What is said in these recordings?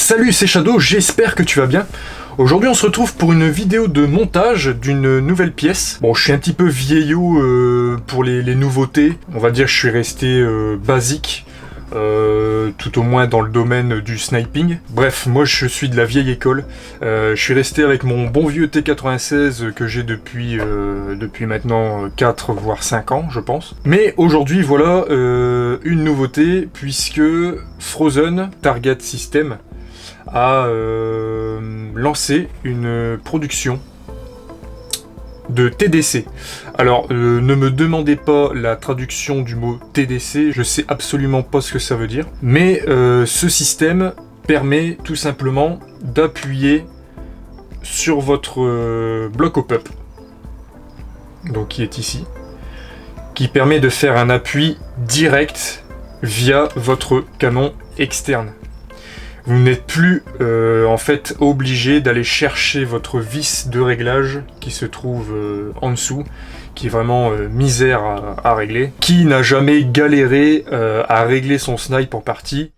Salut, c'est Shadow, j'espère que tu vas bien. Aujourd'hui on se retrouve pour une vidéo de montage d'une nouvelle pièce. Bon, je suis un petit peu vieillot pour les nouveautés. On va dire que je suis resté basique, tout au moins dans le domaine du sniping. Bref, moi je suis de la vieille école. Je suis resté avec mon bon vieux T96 que j'ai depuis maintenant 4 voire 5 ans je pense. Mais aujourd'hui voilà une nouveauté puisque Frozen Target System a lancé une production de TDC. Alors, ne me demandez pas la traduction du mot TDC, je sais absolument pas ce que ça veut dire, mais ce système permet tout simplement d'appuyer sur votre bloc au pop, donc qui est ici, qui permet de faire un appui direct via votre canon externe. Vous n'êtes plus en fait obligé d'aller chercher votre vis de réglage qui se trouve en dessous, qui est vraiment misère à régler. Qui n'a jamais galéré à régler son snipe en partie?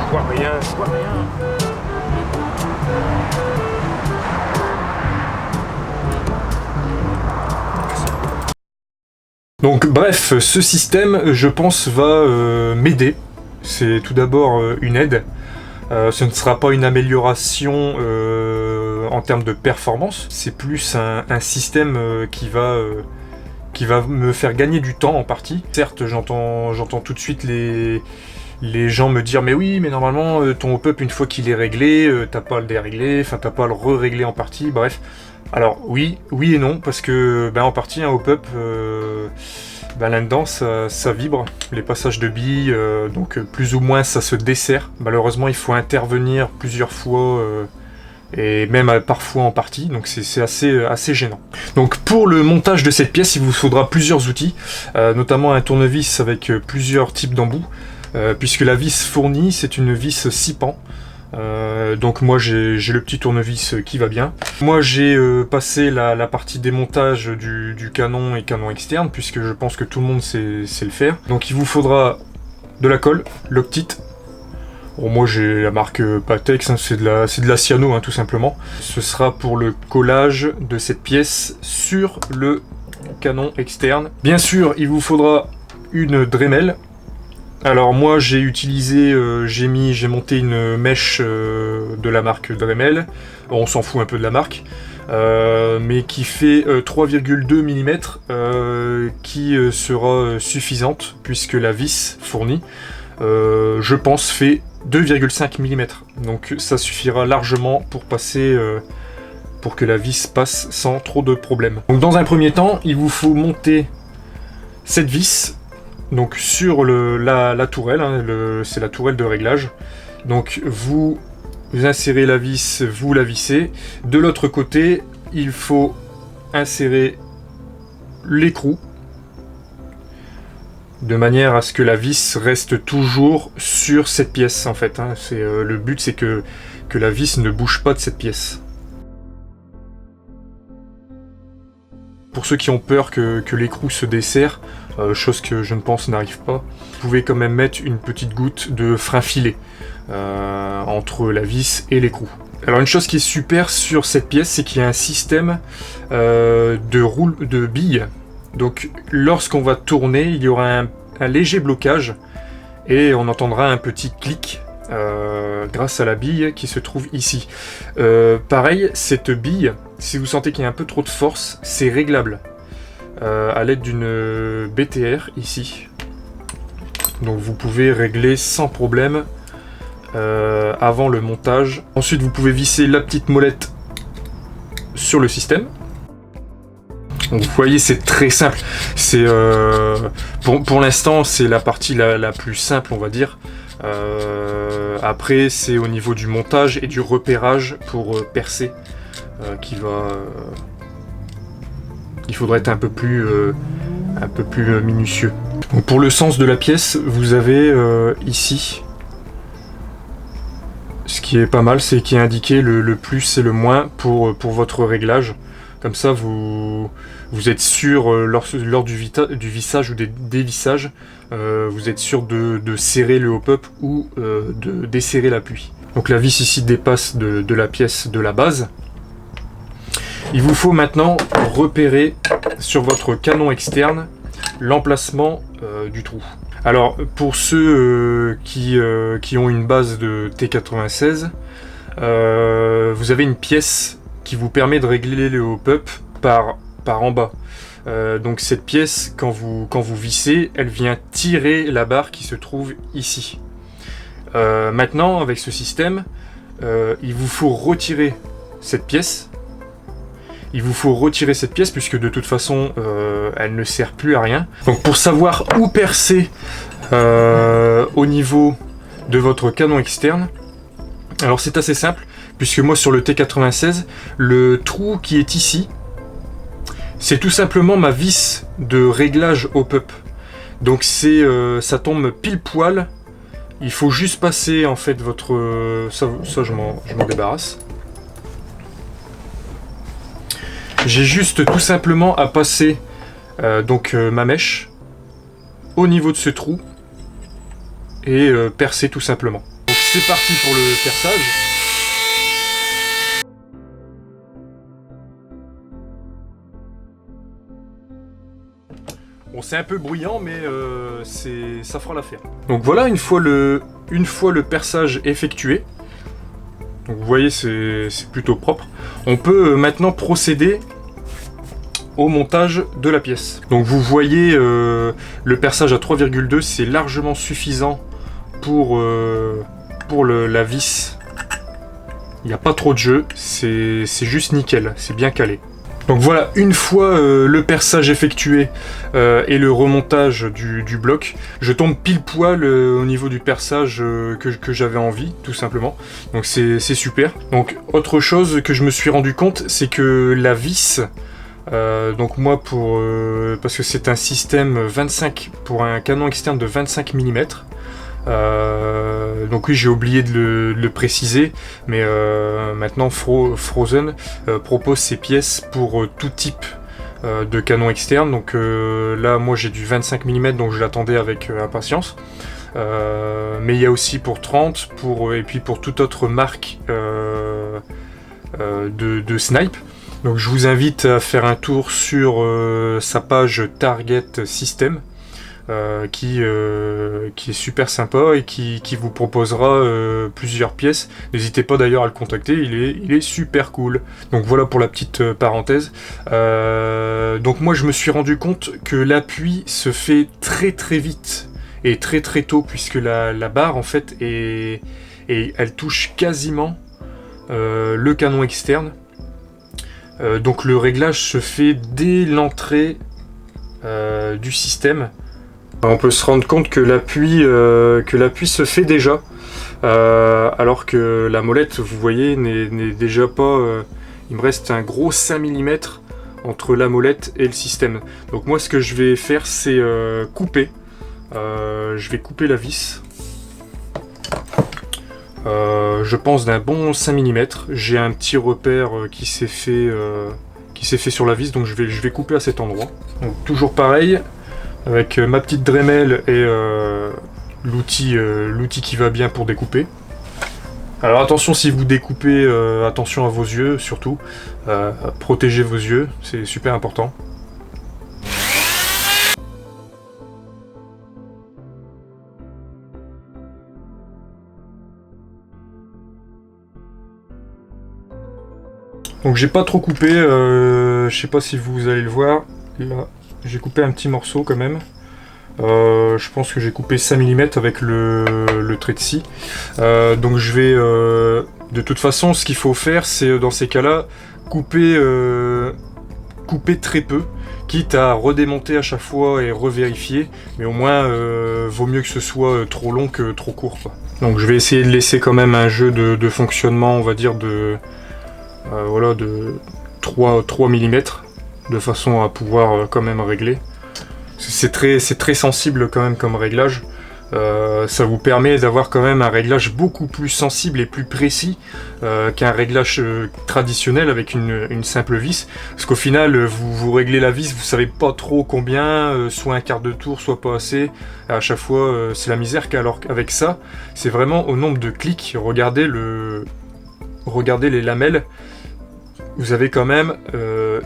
Je vois rien. Donc bref, ce système, je pense, va m'aider. C'est tout d'abord une aide. Ce ne sera pas une amélioration en termes de performance. C'est plus un système qui va me faire gagner du temps en partie. Certes, j'entends tout de suite les gens me dire mais oui, mais normalement ton hop-up une fois qu'il est réglé, t'as pas à le dérégler, enfin t'as pas à le re-régler en partie, bref. Alors oui et non, parce que en partie un hop-up, là-dedans ça vibre, les passages de billes, donc plus ou moins ça se dessert. Malheureusement il faut intervenir plusieurs fois, et même parfois en partie, donc c'est assez gênant. Donc pour le montage de cette pièce, il vous faudra plusieurs outils, notamment un tournevis avec plusieurs types d'embouts. Puisque la vis fournie, c'est une vis 6 pans. Donc moi j'ai le petit tournevis qui va bien. Moi j'ai passé la partie démontage du canon et canon externe, puisque je pense que tout le monde sait le faire. Donc il vous faudra de la colle, Loctite. Bon, moi j'ai la marque Patex, hein, c'est de la cyano hein, tout simplement. Ce sera pour le collage de cette pièce sur le canon externe. Bien sûr il vous faudra une Dremel. Alors moi j'ai utilisé, j'ai monté une mèche de la marque Dremel, on s'en fout un peu de la marque, mais qui fait 3,2 mm, qui sera suffisante puisque la vis fournie, je pense, fait 2,5 mm. Donc ça suffira largement pour passer, pour que la vis passe sans trop de problèmes. Donc dans un premier temps, il vous faut monter cette vis. Donc sur la tourelle, hein, c'est la tourelle de réglage. Donc vous insérez la vis, vous la vissez. De l'autre côté, il faut insérer l'écrou de manière à ce que la vis reste toujours sur cette pièce en fait. Hein. Le but, c'est que la vis ne bouge pas de cette pièce. Pour ceux qui ont peur que l'écrou se dessert, chose que je ne pense n'arrive pas, vous pouvez quand même mettre une petite goutte de frein filé entre la vis et l'écrou. Alors une chose qui est super sur cette pièce, c'est qu'il y a un système de billes. Donc lorsqu'on va tourner, il y aura un léger blocage et on entendra un petit clic grâce à la bille qui se trouve ici. Pareil, cette bille, si vous sentez qu'il y a un peu trop de force, c'est réglable à l'aide d'une BTR ici. Donc vous pouvez régler sans problème avant le montage. Ensuite vous pouvez visser la petite molette sur le système. Donc, vous voyez, c'est très simple. C'est pour l'instant, c'est la partie la plus simple, on va dire. Après, c'est au niveau du montage et du repérage pour percer il faudrait être un peu plus minutieux. Donc, pour le sens de la pièce, vous avez ici, ce qui est pas mal, c'est qu'il y a indiqué le plus et le moins pour votre réglage. Comme ça, vous êtes sûr, lors du vissage ou des dévissages, vous êtes sûr de serrer le hop-up ou de desserrer l'appui. Donc la vis ici dépasse de la pièce de la base. Il vous faut maintenant repérer sur votre canon externe l'emplacement du trou. Alors pour ceux qui ont une base de T96, vous avez une pièce qui vous permet de régler le hop-up par en bas. Donc cette pièce, quand vous vissez, elle vient tirer la barre qui se trouve ici. Maintenant, avec ce système, il vous faut retirer cette pièce. Puisque de toute façon, elle ne sert plus à rien. Donc pour savoir où percer au niveau de votre canon externe, alors c'est assez simple. Puisque moi sur le T96, le trou qui est ici, c'est tout simplement ma vis de réglage hop-up. Donc ça tombe pile poil. Il faut juste passer en fait votre... Ça je m'en débarrasse. J'ai juste tout simplement à passer ma mèche au niveau de ce trou et percer tout simplement. Donc c'est parti pour le perçage. Bon, c'est un peu bruyant, mais ça fera l'affaire. Donc voilà, une fois le perçage effectué, donc vous voyez, c'est plutôt propre, on peut maintenant procéder au montage de la pièce. Donc vous voyez, le perçage à 3,2, c'est largement suffisant pour la vis. Il n'y a pas trop de jeu, c'est juste nickel, c'est bien calé. Donc voilà, une fois le perçage effectué et le remontage du bloc, je tombe pile poil au niveau du perçage que j'avais envie, tout simplement. Donc c'est super. Donc autre chose que je me suis rendu compte, c'est que la vis, donc moi parce que c'est un système 25 pour un canon externe de 25 mm. Donc oui, j'ai oublié de le préciser, mais maintenant Frozen propose ses pièces pour tout type de canon externe. Donc là, moi j'ai du 25 mm, donc je l'attendais avec impatience. Mais il y a aussi pour 30, et puis pour toute autre marque de snipe. Donc je vous invite à faire un tour sur sa page Target System. Qui est super sympa et qui vous proposera plusieurs pièces. N'hésitez pas d'ailleurs à le contacter, il est super cool. Donc voilà pour la petite parenthèse. Donc moi je me suis rendu compte que l'appui se fait très très vite et très très tôt, puisque la barre en fait elle touche quasiment le canon externe. Donc le réglage se fait dès l'entrée du système. On peut se rendre compte que l'appui se fait déjà, alors que la molette, vous voyez, n'est déjà pas... il me reste un gros 5 mm entre la molette et le système. Donc moi, ce que je vais faire, c'est couper. Je vais couper la vis. Je pense d'un bon 5 mm. J'ai un petit repère qui s'est fait sur la vis, donc je vais couper à cet endroit. Donc toujours pareil, avec ma petite Dremel et l'outil qui va bien pour découper. Alors attention, si vous découpez, attention à vos yeux surtout, protégez vos yeux, c'est super important. Donc j'ai pas trop coupé, je sais pas si vous allez le voir, là j'ai coupé un petit morceau quand même. Je pense que j'ai coupé 5 mm avec le trait de scie. Donc je vais... de toute façon, ce qu'il faut faire, c'est dans ces cas-là, couper très peu. quitte à redémonter à chaque fois et revérifier, mais au moins vaut mieux que ce soit trop long que trop court, quoi. Donc je vais essayer de laisser quand même un jeu de fonctionnement, on va dire de 3 mm, de façon à pouvoir quand même régler. C'est très sensible quand même comme réglage. Ça vous permet d'avoir quand même un réglage beaucoup plus sensible et plus précis qu'un réglage traditionnel avec une simple vis, parce qu'au final vous réglez la vis, vous savez pas trop combien, soit un quart de tour, soit pas assez, à chaque fois c'est la misère, alors qu'avec ça c'est vraiment au nombre de clics. Regardez les lamelles, vous avez quand même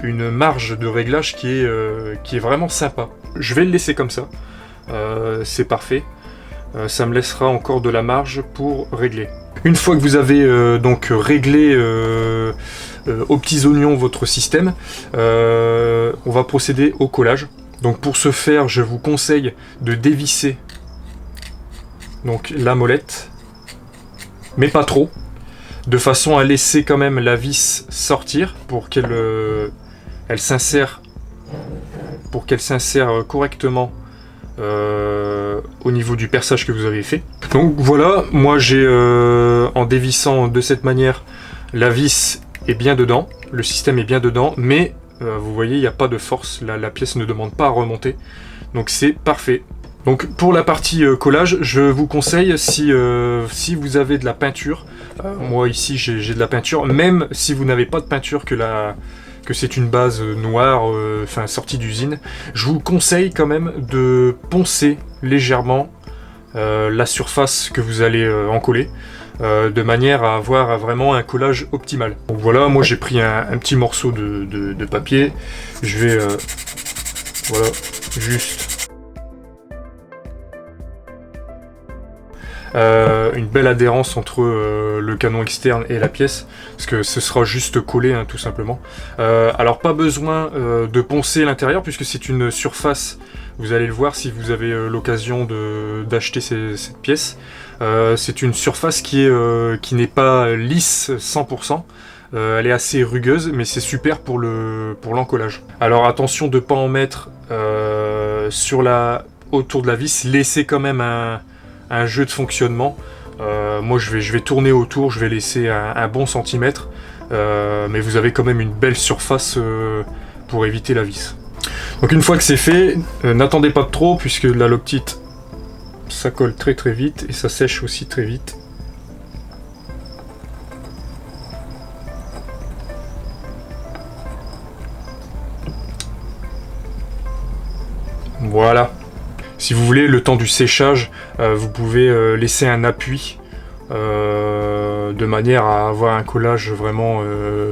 une marge de réglage qui est vraiment sympa. Je vais le laisser comme ça, c'est parfait. Ça me laissera encore de la marge pour régler. Une fois que vous avez donc réglé aux petits oignons votre système, on va procéder au collage. Donc pour ce faire, je vous conseille de dévisser donc la molette, mais pas trop, de façon à laisser quand même la vis sortir pour qu'elle s'insère correctement au niveau du perçage que vous avez fait. Donc voilà, moi j'ai en dévissant de cette manière, la vis est bien dedans, le système est bien dedans, mais vous voyez, il n'y a pas de force, la pièce ne demande pas à remonter, donc c'est parfait. Donc pour la partie collage, je vous conseille, si vous avez de la peinture, moi ici j'ai de la peinture, même si vous n'avez pas de peinture, que c'est une base noire, sortie d'usine, je vous conseille quand même de poncer légèrement la surface que vous allez en coller, de manière à avoir vraiment un collage optimal. Donc voilà, moi j'ai pris un petit morceau de papier, je vais voilà, juste une belle adhérence entre le canon externe et la pièce, parce que ce sera juste collé, hein, tout simplement. Alors pas besoin de poncer l'intérieur, puisque c'est une surface, vous allez le voir si vous avez l'occasion d'acheter cette pièce, c'est une surface qui n'est pas lisse 100%, elle est assez rugueuse, mais c'est super pour l'encollage. Alors attention de ne pas en mettre autour de la vis, laissez quand même un jeu de fonctionnement. Moi je vais tourner autour, je vais laisser un bon centimètre, mais vous avez quand même une belle surface pour éviter la vis. Donc une fois que c'est fait, n'attendez pas de trop, puisque la Loctite ça colle très vite et ça sèche aussi très vite. Voilà. Si vous voulez, le temps du séchage, vous pouvez laisser un appui de manière à avoir un collage vraiment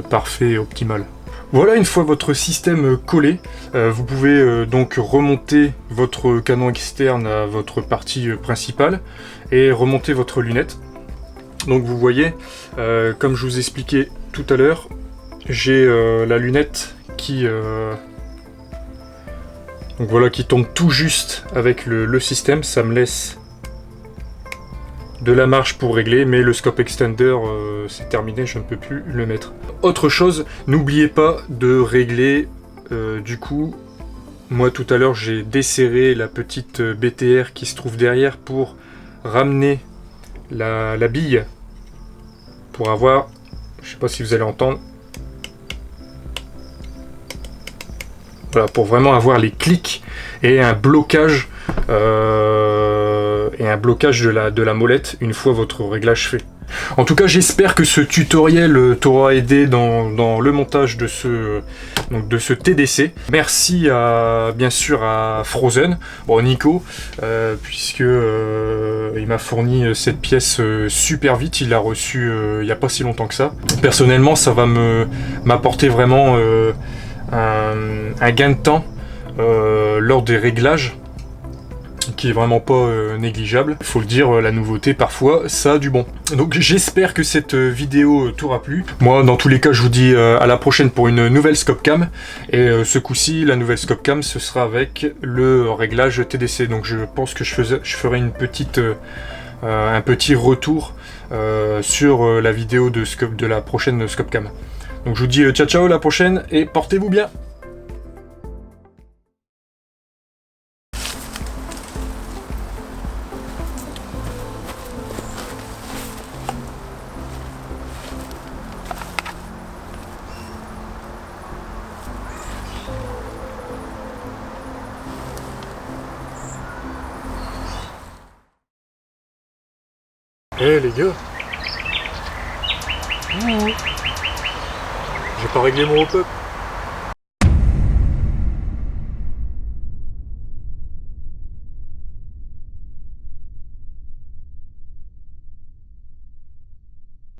parfait et optimal. Voilà, une fois votre système collé, vous pouvez donc remonter votre canon externe à votre partie principale et remonter votre lunette. Donc vous voyez, comme je vous expliquais tout à l'heure, j'ai la lunette qui... Donc voilà, qui tombe tout juste avec le système, ça me laisse de la marge pour régler, mais le scope extender c'est terminé, je ne peux plus le mettre. Autre chose, n'oubliez pas de régler, du coup, moi tout à l'heure j'ai desserré la petite BTR qui se trouve derrière pour ramener la bille, pour avoir, je sais pas si vous allez entendre, voilà, pour vraiment avoir les clics et un blocage de la molette une fois votre réglage fait. En tout cas, j'espère que ce tutoriel t'aura aidé dans le montage de ce TDC. Merci bien sûr à Frozen, Nico, puisque il m'a fourni cette pièce super vite. Il l'a reçue il n'y a pas si longtemps que ça. Personnellement, ça va m'apporter vraiment un gain de temps lors des réglages, qui est vraiment pas négligeable. Il faut le dire, la nouveauté parfois ça a du bon. Donc j'espère que cette vidéo t'aura plu. Moi dans tous les cas je vous dis à la prochaine pour une nouvelle Scopecam, et ce coup-ci la nouvelle Scopecam ce sera avec le réglage TDC. Donc je pense que je ferai un petit retour sur la vidéo de la prochaine Scopecam. Donc je vous dis ciao ciao, à la prochaine et portez-vous bien. Eh les gars. J'ai pas réglé mon hop-up.